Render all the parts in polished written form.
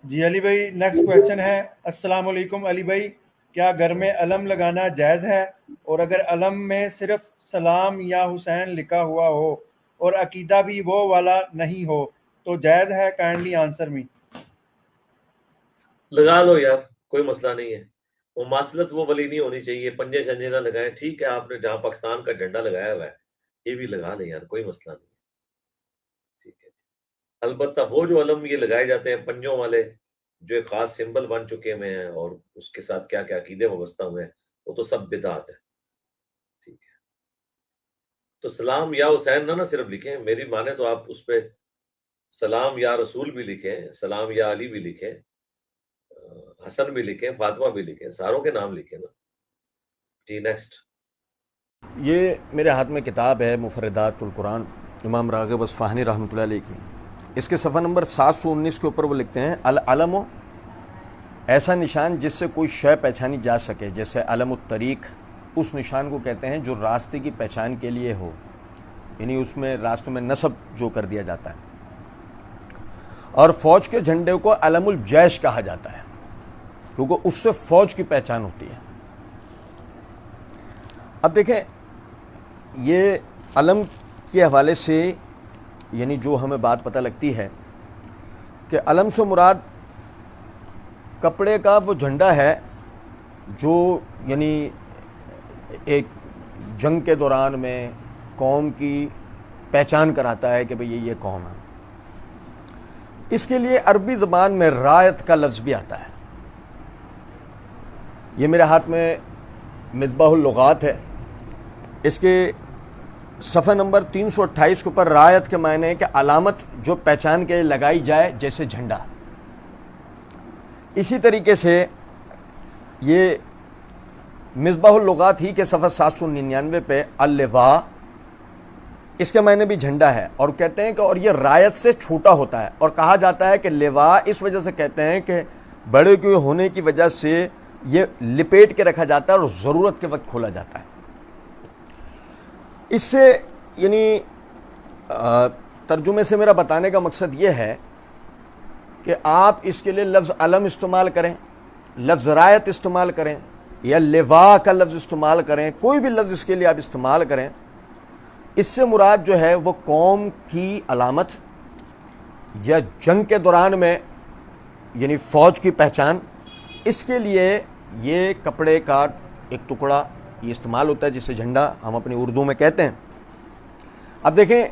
جی علی بھائی، next question ہے۔ السلام علیکم علی بھائی، کیا گھر میں علم لگانا جائز ہے؟ اور اگر علم میں صرف سلام یا حسین لکھا ہوا ہو اور عقیدہ بھی وہ والا نہیں ہو تو جائز ہے؟ کائنڈلی آنسر می۔ لگا لو یار، کوئی مسئلہ نہیں ہے۔ وہ ماصلت وہ والی نہیں ہونی چاہیے، پنجے شنجے نہ لگائیں۔ ٹھیک ہے، آپ نے جہاں پاکستان کا جھنڈا لگایا ہوا ہے یہ بھی لگا لیں یار، کوئی مسئلہ نہیں ہے۔ ٹھیک ہے، البتہ وہ جو علم یہ لگائے جاتے ہیں پنجوں والے، جو ایک خاص سمبل بن چکے ہوئے ہیں اور اس کے ساتھ کیا کیا عقیدے وابستہ ہوئے ہیں، وہ تو سب بدعت ہے۔ ٹھیک ہے، تو سلام یا حسین نہ صرف لکھیں، میری مانے تو آپ اس پہ سلام یا رسول بھی لکھیں، سلام یا علی بھی لکھیں، حسن بھی لکھیں، فاطمہ بھی لکھیں، ساروں کے نام لکھیں نا۔ جی نیکسٹ۔ یہ میرے ہاتھ میں کتاب ہے مفردات القرآن، امام راغب اصفہانی رحمۃ اللہ علیہ کی۔ اس کے صفحہ نمبر 719 کے اوپر وہ لکھتے ہیں العلم ایسا نشان جس سے کوئی شے پہچانی جا سکے، جیسے علم الطریق اس نشان کو کہتے ہیں جو راستے کی پہچان کے لیے ہو، یعنی اس میں راستوں میں نصب جو کر دیا جاتا ہے۔ اور فوج کے جھنڈے کو علم الجیش کہا جاتا ہے کیونکہ اس سے فوج کی پہچان ہوتی ہے۔ اب دیکھیں، یہ علم کے حوالے سے یعنی جو ہمیں بات پتہ لگتی ہے کہ علم سے مراد کپڑے کا وہ جھنڈا ہے جو یعنی ایک جنگ کے دوران میں قوم کی پہچان کراتا ہے کہ بھئی یہ قوم ہے۔ اس کے لیے عربی زبان میں رایت کا لفظ بھی آتا ہے۔ یہ میرے ہاتھ میں مصباح اللغات ہے، اس کے صفحہ نمبر 328 کے اوپر رایت کے معنی ہے کہ علامت جو پہچان کے لیے لگائی جائے، جیسے جھنڈا۔ اسی طریقے سے یہ مصباح اللغات ہی کے صفحہ 799 پہ اللواء، اس کے معنی بھی جھنڈا ہے، اور کہتے ہیں کہ اور یہ رایت سے چھوٹا ہوتا ہے، اور کہا جاتا ہے کہ لواء اس وجہ سے کہتے ہیں کہ بڑے کے ہونے کی وجہ سے یہ لپیٹ کے رکھا جاتا ہے اور ضرورت کے وقت کھولا جاتا ہے۔ اس سے یعنی ترجمے سے میرا بتانے کا مقصد یہ ہے کہ آپ اس کے لیے لفظ علم استعمال کریں، لفظ رایت استعمال کریں، یا لواء کا لفظ استعمال کریں، کوئی بھی لفظ اس کے لیے آپ استعمال کریں، اس سے مراد جو ہے وہ قوم کی علامت یا جنگ کے دوران میں یعنی فوج کی پہچان، اس کے لیے یہ کپڑے کا ایک ٹکڑا یہ استعمال ہوتا ہے جسے جھنڈا ہم اپنی اردو میں کہتے ہیں۔ اب دیکھیں،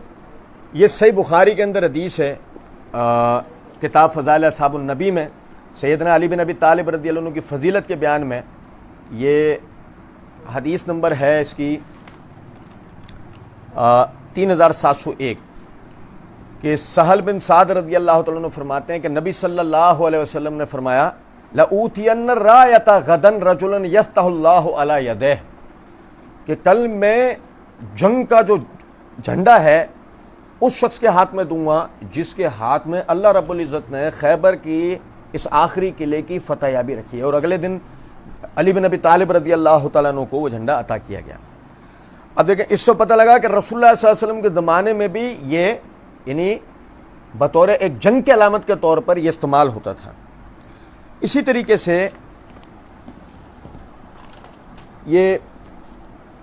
یہ صحیح بخاری کے اندر حدیث ہے، کتاب فضائل اصحاب النبی میں سیدنا علی بن ابی طالب رضی اللہ عنہ کی فضیلت کے بیان میں یہ حدیث نمبر ہے اس کی 3701 کہ سہل بن سعد رضی اللہ تعالیٰ عنہ فرماتے ہیں کہ نبی صلی اللہ علیہ وسلم نے فرمایا لَأُوتِيَنَّ الرَّایَةَ غَدًا رَجُلًا يَفْتَحُ اللَّهُ عَلَى يَدَيْهِ، کہ کل میں جنگ کا جو جھنڈا ہے اس شخص کے ہاتھ میں دوں گا جس کے ہاتھ میں اللہ رب العزت نے خیبر کی اس آخری قلعے کی فتح یابی رکھی ہے، اور اگلے دن علی بن ابی طالب رضی اللہ تعالیٰ عنہ کو وہ جھنڈا عطا کیا گیا۔ اب دیکھیں، اس سے پتہ لگا کہ رسول اللہ صلی اللہ علیہ وسلم کے زمانے میں بھی یہ یعنی بطور ایک جنگ کی علامت کے طور پر یہ استعمال ہوتا تھا۔ اسی طریقے سے یہ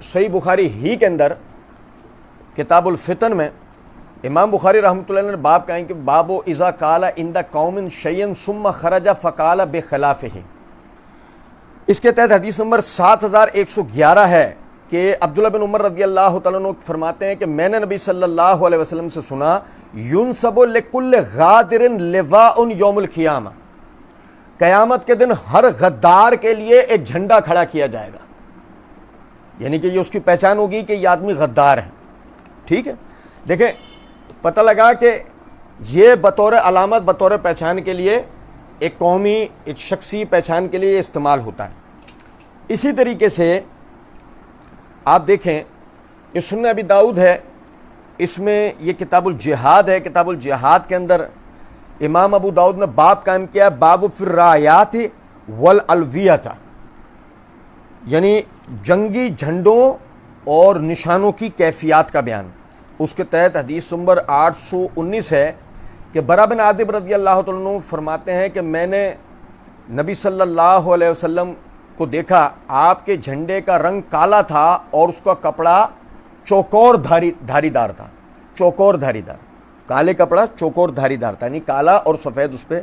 صحیح بخاری ہی کے اندر کتاب الفتن میں امام بخاری رحمۃ اللہ نے باب کہیں کہ باب و اذا قال عند قوم شیئا ثم خرج فقال بخلافہ، اس کے تحت حدیث نمبر 7111 ہے کہ عبداللہ بن عمر رضی اللہ تعالیٰ عنہ فرماتے ہیں کہ میں نے نبی صلی اللہ علیہ وسلم سے سنا ينصب لكل غادر لواء یوم القیامہ، قیامت کے دن ہر غدار کے لیے ایک جھنڈا کھڑا کیا جائے گا، یعنی کہ یہ اس کی پہچان ہوگی کہ یہ آدمی غدار ہے۔ ٹھیک ہے، دیکھیں پتہ لگا کہ یہ بطور علامت بطور پہچان کے لیے ایک قومی ایک شخصی پہچان کے لیے استعمال ہوتا ہے۔ اسی طریقے سے آپ دیکھیں یہ سنن ابی داؤد ہے، اس میں یہ کتاب الجہاد ہے، کتاب الجہاد کے اندر امام ابو داؤد نے باب قائم کیا باب فی الرایات والالویہ، یعنی جنگی جھنڈوں اور نشانوں کی کیفیات کا بیان۔ اس کے تحت حدیث نمبر 819 ہے کہ برا بن عازب رضی اللہ تعالیٰ عنہ فرماتے ہیں کہ میں نے نبی صلی اللہ علیہ وسلم کو دیکھا، آپ کے جھنڈے کا رنگ کالا تھا اور اس کا کپڑا چوکور دھاری دار تھا، چوکور دھاری دار، کالے کپڑا چوکور دھاری دار تھا، یعنی کالا اور سفید اس پہ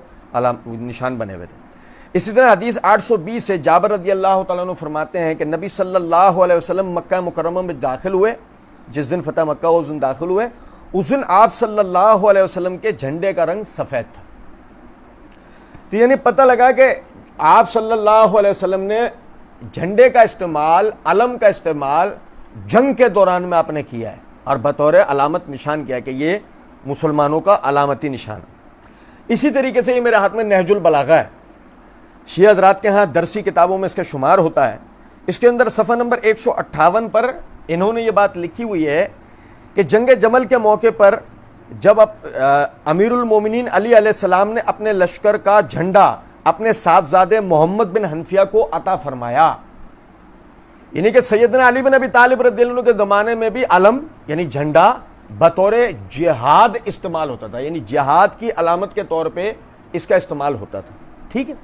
نشان بنے ہوئے تھے۔ اسی طرح حدیث 820 سے جابر رضی اللہ تعالیٰ عنہ فرماتے ہیں کہ نبی صلی اللہ علیہ وسلم مکہ مکرمہ میں داخل ہوئے، جس دن فتح مکہ اس دن داخل ہوئے، اس دن آپ صلی اللہ علیہ وسلم کے جھنڈے کا رنگ سفید تھا۔ تو یعنی پتہ لگا کہ آپ صلی اللہ علیہ وسلم نے جھنڈے کا استعمال، علم کا استعمال جنگ کے دوران میں آپ نے کیا ہے اور بطور علامت نشان کیا کہ یہ مسلمانوں کا علامتی نشان ہے۔ اسی طریقے سے یہ میرے ہاتھ میں نہج البلاغہ ہے، شیعہ حضرات کے ہاں درسی کتابوں میں اس کا شمار ہوتا ہے۔ اس کے اندر صفحہ نمبر 158 پر انہوں نے یہ بات لکھی ہوئی ہے کہ جنگ جمل کے موقع پر جب امیر المومنین علی علیہ السلام نے اپنے لشکر کا جھنڈا اپنے صاحبزادے محمد بن حنفیہ کو عطا فرمایا، یعنی کہ سیدنا علی بن ابی طالب رضی اللہ عنہ کے زمانے میں بھی علم یعنی جھنڈا بطور جہاد استعمال ہوتا تھا، یعنی جہاد کی علامت کے طور پہ اس کا استعمال ہوتا تھا۔ ٹھیک ہے،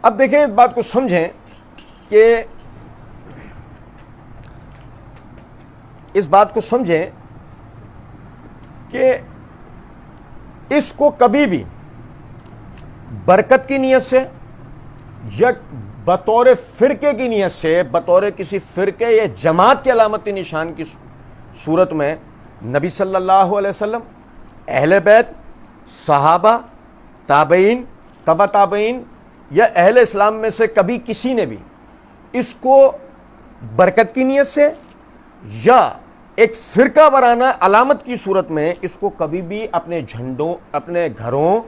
اب دیکھیں اس بات کو سمجھیں کہ اس کو کبھی بھی برکت کی نیت سے یا بطور فرقے کی نیت سے، بطور کسی فرقے یا جماعت کے علامتی نشان کی صورت میں نبی صلی اللہ علیہ وسلم، اہل بیت، صحابہ، تابعین، تبع تابعین یا اہل اسلام میں سے کبھی کسی نے بھی اس کو برکت کی نیت سے یا ایک فرقہ وارانہ علامت کی صورت میں اس کو کبھی بھی اپنے جھنڈوں، اپنے گھروں،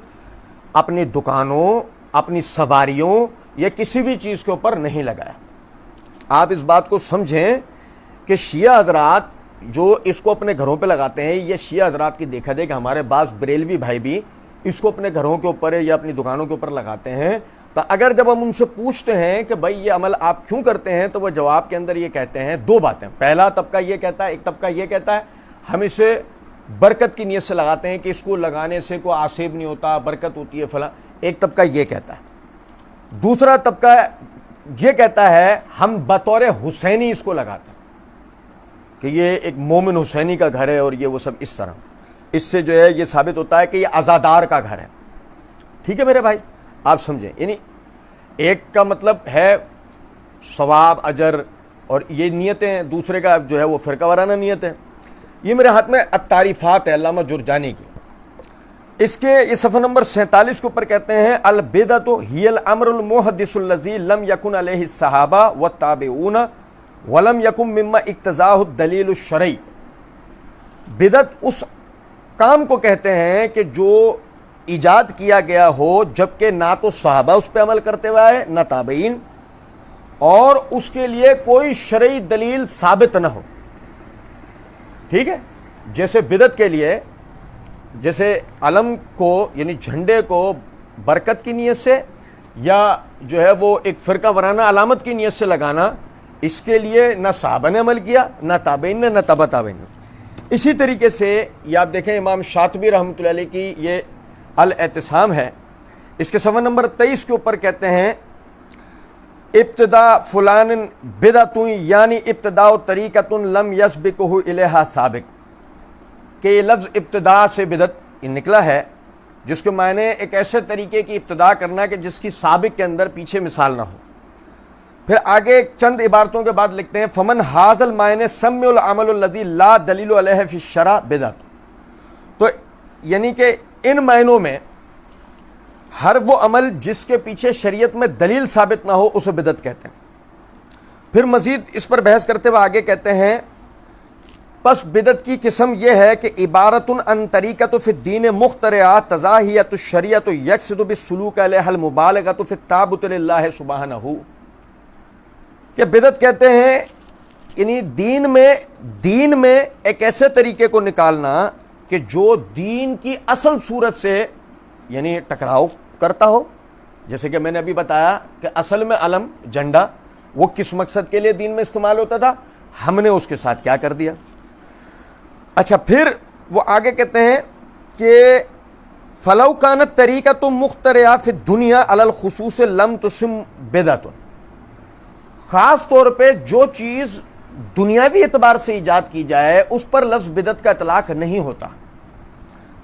اپنی دکانوں، اپنی سواریوں یا کسی بھی چیز کے اوپر نہیں لگایا۔ آپ اس بات کو سمجھیں کہ شیعہ حضرات جو اس کو اپنے گھروں پہ لگاتے ہیں، یہ شیعہ حضرات کی دیکھا دے کہ ہمارے بعض بریلوی بھائی بھی اس کو اپنے گھروں کے اوپر یا اپنی دکانوں کے اوپر لگاتے ہیں، تو اگر جب ہم ان سے پوچھتے ہیں کہ بھائی یہ عمل آپ کیوں کرتے ہیں، تو وہ جواب کے اندر یہ کہتے ہیں دو باتیں۔ پہلا طبقہ یہ کہتا ہے، ایک طبقہ یہ کہتا ہے ہم اسے برکت کی نیت سے لگاتے ہیں کہ اس کو لگانے سے کوئی آصیب نہیں ہوتا، برکت ہوتی ہے فلاں، ایک طبقہ یہ کہتا ہے۔ دوسرا طبقہ یہ کہتا ہے ہم بطور حسینی اس کو لگاتے ہیں کہ یہ ایک مومن حسینی کا گھر ہے اور یہ وہ سب اس طرح، اس سے جو ہے یہ ثابت ہوتا ہے کہ یہ عزادار کا گھر ہے۔ ٹھیک ہے میرے بھائی، آپ سمجھیں، یعنی ایک کا مطلب ہے ثواب، اجر اور یہ نیتیں، دوسرے کا جو ہے وہ فرقہ وارانہ نیت ہے۔ یہ میرے ہاتھ میں التعریفات ہے علامہ جرجانی کی، اس کے یہ صفحہ نمبر 47 کے اوپر کہتے ہیں البدعۃ ہی الامر المحدث الذی لم یکن علیہ الصحابہ والتابعون ولم یکن مما اقتضاہ الدلیل الشرعی۔ بدعت اس کام کو کہتے ہیں کہ جو ایجاد کیا گیا ہو جبکہ نہ تو صحابہ اس پہ عمل کرتے ہوئے آئے نہ تابعین، اور اس کے لیے کوئی شرعی دلیل ثابت نہ ہو۔ ٹھیک ہے، جیسے بدعت کے لیے جیسے علم کو یعنی جھنڈے کو برکت کی نیت سے یا جو ہے وہ ایک فرقہ وارانہ علامت کی نیت سے لگانا، اس کے لیے نہ صحابہ نے عمل کیا، نہ تابعین نے، نہ تبع تابعین نے۔ اسی طریقے سے یہ آپ دیکھیں امام شاطبی رحمۃ اللہ علیہ کی یہ الاعتصام ہے، اس کے صفحہ نمبر 23 کے اوپر کہتے ہیں ابتدا فلان بدعت یعنی ابتداء طریقۃ لم یسبقہ الیہا سابق، کہ یہ لفظ ابتدا سے بدعت یہ نکلا ہے جس کے معنی ایک ایسے طریقے کی ابتدا کرنا کہ جس کی سابق کے اندر پیچھے مثال نہ ہو۔ پھر آگے چند عبارتوں کے بعد لکھتے ہیں فمن ھذا المعنی سمع العمل الذی لا دلیل علیہ فی الشرع بدعت، تو یعنی کہ ان معنوں میں ہر وہ عمل جس کے پیچھے شریعت میں دلیل ثابت نہ ہو اسے بدعت کہتے ہیں۔ پھر مزید اس پر بحث کرتے ہوئے آگے کہتے ہیں پس بدعت کی قسم یہ ہے کہ عبارت عن طریقۃ فی الدین مخترعہ تزاحیۃ الشریعۃ یقصد بالسلوک علیہا المبالغۃ فی التعبد للہ سبحانہ، کہ بدعت کہتے ہیں یعنی دین میں ایک ایسے طریقے کو نکالنا کہ جو دین کی اصل صورت سے یعنی ٹکراؤ کرتا ہو، جیسے کہ میں نے ابھی بتایا کہ اصل میں علم جھنڈا وہ کس مقصد کے لیے دین میں استعمال ہوتا تھا، ہم نے اس کے ساتھ کیا کر دیا۔ اچھا پھر وہ آگے کہتے ہیں کہ فلو کانت طریقۃ مخترعہ فی الدنیا علی الخصوص لم تسم بدعۃ، خاص طور پہ جو چیز دنیاوی اعتبار سے ایجاد کی جائے اس پر لفظ بدعت کا اطلاق نہیں ہوتا،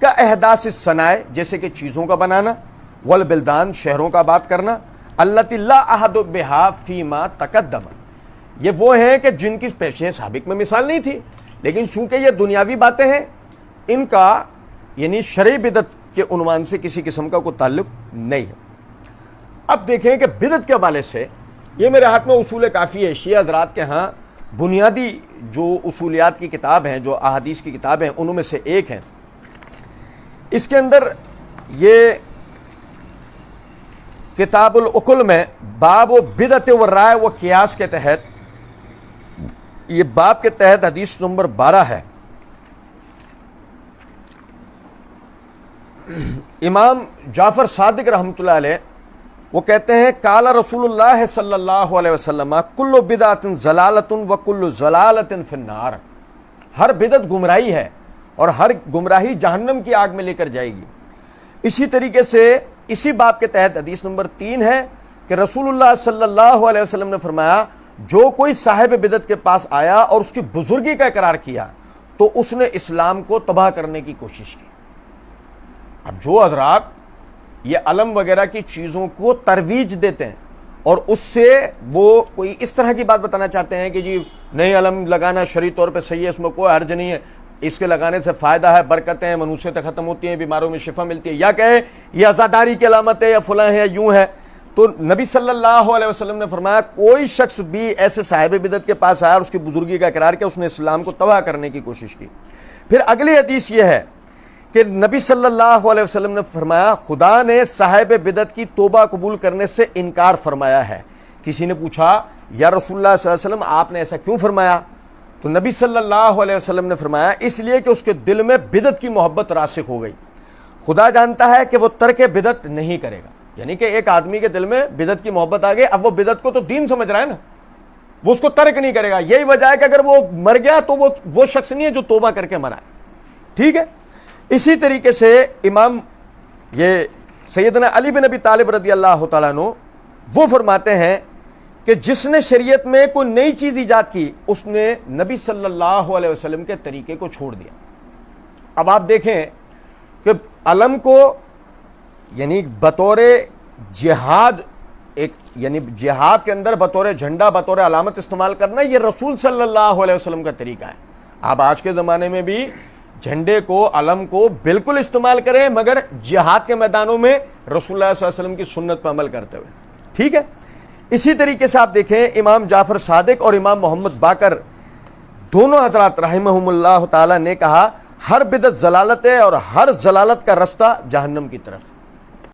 کا احداث الصنائع جیسے کہ چیزوں کا بنانا، والبلدان شہروں کا بات کرنا، التی لا احد بہا فیما تقدم، یہ وہ ہیں کہ جن کی پیش سابق میں مثال نہیں تھی، لیکن چونکہ یہ دنیاوی باتیں ہیں ان کا یعنی شرعی بدعت کے عنوان سے کسی قسم کا کوئی تعلق نہیں ہے۔ اب دیکھیں کہ بدعت کے حوالے سے یہ میرے ہاتھ میں اصول کافی ہے، شیعہ حضرات کے ہاں بنیادی جو اصولیات کی کتاب ہیں، جو احادیث کی کتابیں ہیں، انہوں میں سے ایک ہیں۔ اس کے اندر یہ کتاب العقل میں باب و بدعت و رائے و قیاس کے تحت، یہ باب کے تحت حدیث نمبر 12 ہے۔ امام جعفر صادق رحمۃ اللہ علیہ وہ کہتے ہیں قال رسول اللہ صلی اللہ علیہ وسلم کل بدعت ضلالۃ و کل ضلالۃ فی النار، ہر بدعت گمراہی ہے اور ہر گمراہی جہنم کی آگ میں لے کر جائے گی۔ اسی طریقے سے اسی باب کے تحت حدیث نمبر 3 ہے کہ رسول اللہ صلی اللہ علیہ وسلم نے فرمایا جو کوئی صاحب بدعت کے پاس آیا اور اس کی بزرگی کا اقرار کیا تو اس نے اسلام کو تباہ کرنے کی کوشش کی۔ اب جو حضرات یہ علم وغیرہ کی چیزوں کو ترویج دیتے ہیں اور اس سے وہ کوئی اس طرح کی بات بتانا چاہتے ہیں کہ جی نہیں علم لگانا شرعی طور پہ صحیح ہے، اس میں کوئی حرج نہیں ہے، اس کے لگانے سے فائدہ ہے، برکتیں ہیں، منوسیتیں ختم ہوتی ہیں، بیماروں میں شفا ملتی ہے، یا کہے یہ عزاداری کی علامت ہے یا فلاں ہے یا یوں ہے، تو نبی صلی اللہ علیہ وسلم نے فرمایا کوئی شخص بھی ایسے صاحب بدعت کے پاس آیا اور اس کی بزرگی کا اقرار کیا، اس نے اسلام کو تباہ کرنے کی کوشش کی۔ پھر اگلی حدیث یہ ہے کہ نبی صلی اللہ علیہ وسلم نے فرمایا خدا نے صاحب بدعت کی توبہ قبول کرنے سے انکار فرمایا ہے۔ کسی نے پوچھا یا رسول اللہ صلی اللہ علیہ وسلم آپ نے ایسا کیوں فرمایا؟ تو نبی صلی اللہ علیہ وسلم نے فرمایا اس لیے کہ اس کے دل میں بدعت کی محبت راسخ ہو گئی، خدا جانتا ہے کہ وہ ترک بدعت نہیں کرے گا، یعنی کہ ایک آدمی کے دل میں بدعت کی محبت آ گئی، اب وہ بدعت کو تو دین سمجھ رہا ہے نا، وہ اس کو ترک نہیں کرے گا، یہی وجہ ہے کہ اگر وہ مر گیا تو وہ شخص نہیں ہے جو توبہ کر کے مرا ہے، ٹھیک ہے۔ اسی طریقے سے امام یہ سیدنا علی بن ابی طالب رضی اللہ تعالیٰ عنہ وہ فرماتے ہیں کہ جس نے شریعت میں کوئی نئی چیز ایجاد کی اس نے نبی صلی اللہ علیہ وسلم کے طریقے کو چھوڑ دیا۔ اب آپ دیکھیں کہ علم کو یعنی بطور جہاد ایک یعنی جہاد کے اندر بطور جھنڈا بطور علامت استعمال کرنا یہ رسول صلی اللہ علیہ وسلم کا طریقہ ہے۔ اب آج کے زمانے میں بھی جھنڈے کو علم کو بالکل استعمال کریں مگر جہاد کے میدانوں میں رسول اللہ صلی اللہ علیہ وسلم کی سنت پر عمل کرتے ہوئے، ٹھیک ہے۔ اسی طریقے سے آپ دیکھیں امام جعفر صادق اور امام محمد باقر دونوں حضرات رحمہم اللہ تعالی نے کہا ہر بدعت ضلالت ہے اور ہر ضلالت کا رستہ جہنم کی طرف۔